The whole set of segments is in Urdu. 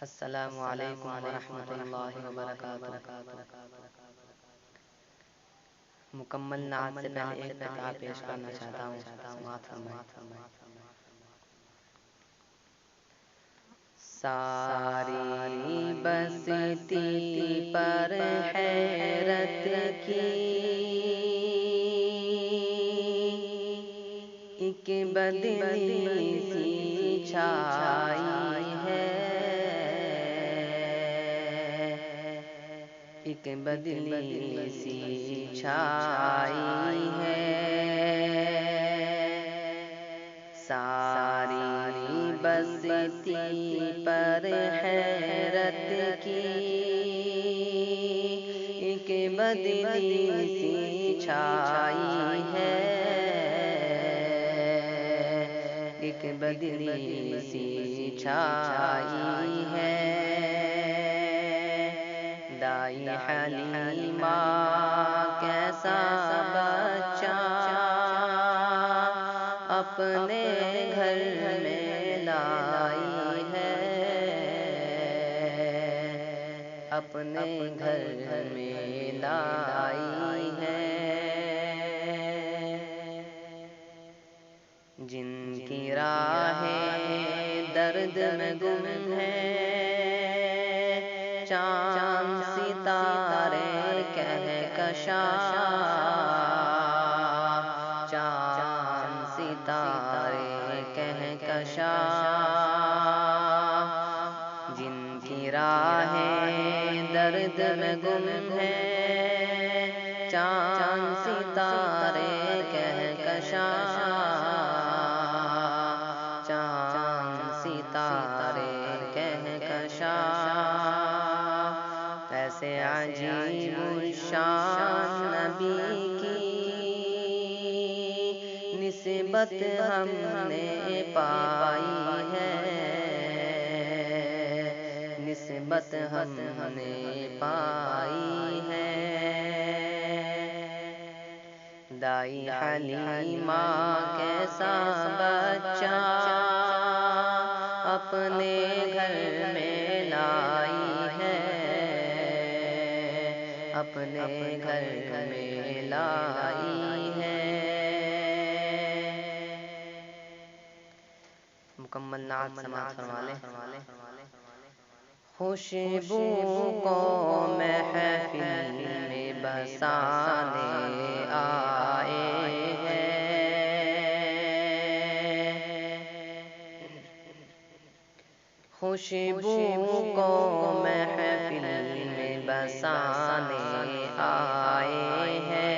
السلام علیکم ورحمۃ اللہ وبرکاتہ۔ مکمل نعت سے پہلے ایک قطعہ پیش کرنا چاہتا ہوں، سماعت فرمائیں۔ ساری بستی پر حیرت کی ایک بدلی سی چھائی ہے، ایک بدلی سی چھائی ہے۔ ساری بستی پر حیرت کی ایک بدلی سی چھائی ہے، ایک بدلی سی چھائی ہے۔ دائی حلیمہ کیسا بچہ اپنے گھر میں لائی ہے، اپنے گھر میں لائی ہے۔ جن کی راہیں درد میں گم ہیں، چاند ستارے کہکشاں، چاند ستارے کہکشاں۔ جن کی راہیں درد میں گم ہیں، چاند ستارے کہکشاں، چاند ستارے کہکشاں۔ ایسے عجیب الشان نبی کی نسبت ہم نے پائی ہے، نسبت ہم نے پائی ہے۔ دائی حلیمہ کیسا بچہ اپنے گھر میں لائی ہے، اپنے گھر میں لائی ہے۔ مکمل نعت سماعت فرما لیں۔ خوشبو کو محفل میں بسانے آئے ہیں، خوشبو کو محفل میں بسانے آئے ہیں۔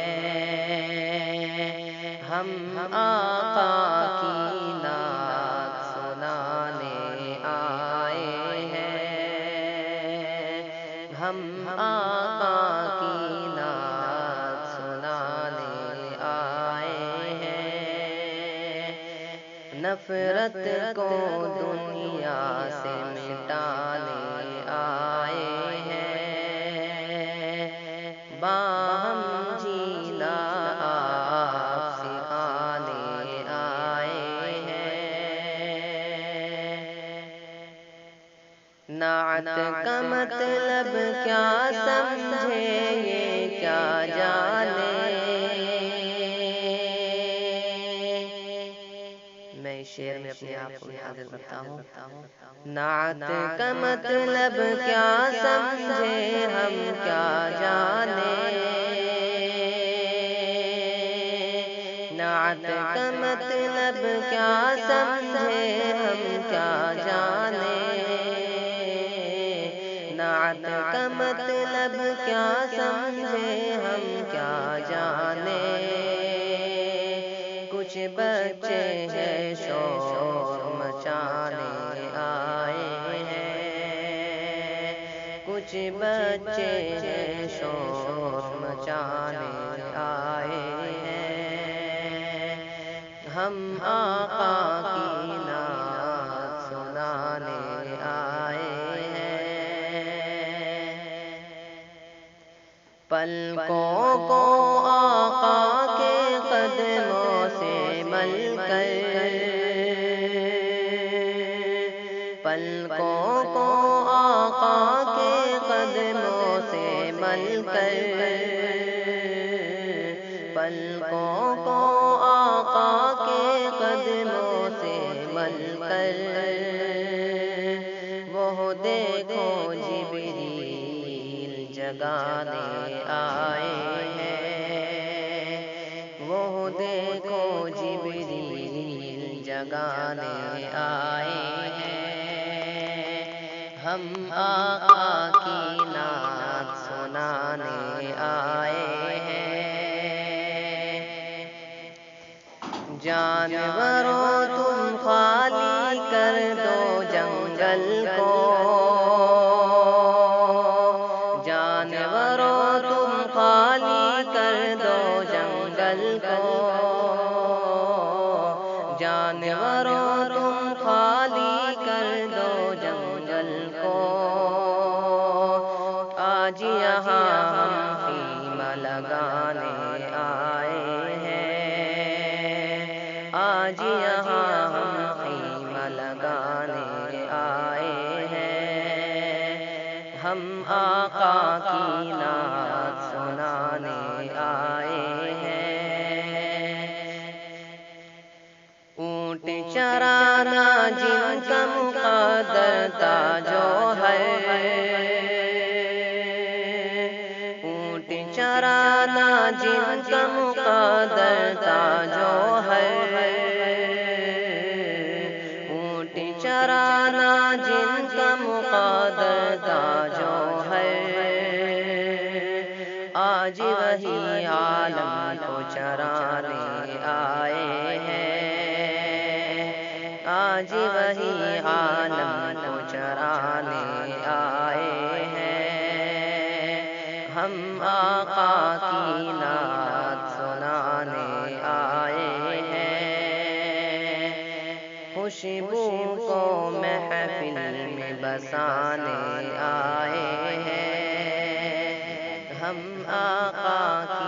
ہم آقا کی نعت سنانے آئے ہیں، ہم آقا کی نعت سنانے آئے ہیں۔ نفرت کو دنیا سے مٹانے آئے ہیں، باہم جینا آپ سکھانے آئے ہیں۔ نعت کا مطلب کیا سمجھے یہ کیا جانے، میں اس شعر میں اپنے آپ کو حاضر کرتا ہوں۔ نعت کا مطلب کیا سمجھے ہم کیا جانے، نعت کا مطلب کیا سمجھے ہم کیا جانے، نعت کا مطلب کیا سمجھے ہم کیا جانے۔ کچھ بچے ہیں شور مچانے آئے ہیں، کچھ بچے ہیں شور مچانے آئے ہیں۔ ہم آقا کی نعت سنانے آئے ہیں۔ پلکوں کو آقا کے قدموں سے مل کر، پلکوں کو آقا کے قدموں سے مل کر، پلکوں کو آقا کے قدموں سے مل کر، وہ دیکھو جبریل جگانے آئے ہیں، وہ دیکھو جبریل جگانے آئے ہیں، ہم آقا کی نعت سنانے آئے ہیں۔ جانوروں تم خالی کر دو جنگل کو، جانوروں تم خالی کر دو جنگل کو، جانوروں تم خالی کر دو جنگل کو، آج یہاں ہم خیمہ لگانے آئے ہیں، آج یہاں ہم خیمہ لگانے آئے ہیں، ہم آقا کی نعت سنانے آئے ہیں۔ اونٹ چرانا جن کا مقدر تھا جو ہے، اونٹ چرانا جن کا مقدر تھا جو ہے، اونٹ چرانا جن کا مقدر تھا جو ہے، آج وہی عالم کو چرانے آئے ہیں، آج وہی عالم کو چرانے آئے ہیں، ہم آقا کی نعت سنانے آئے ہیں، خوشبو کو محفل میں بسانے آئے ہیں، ہم آقا کی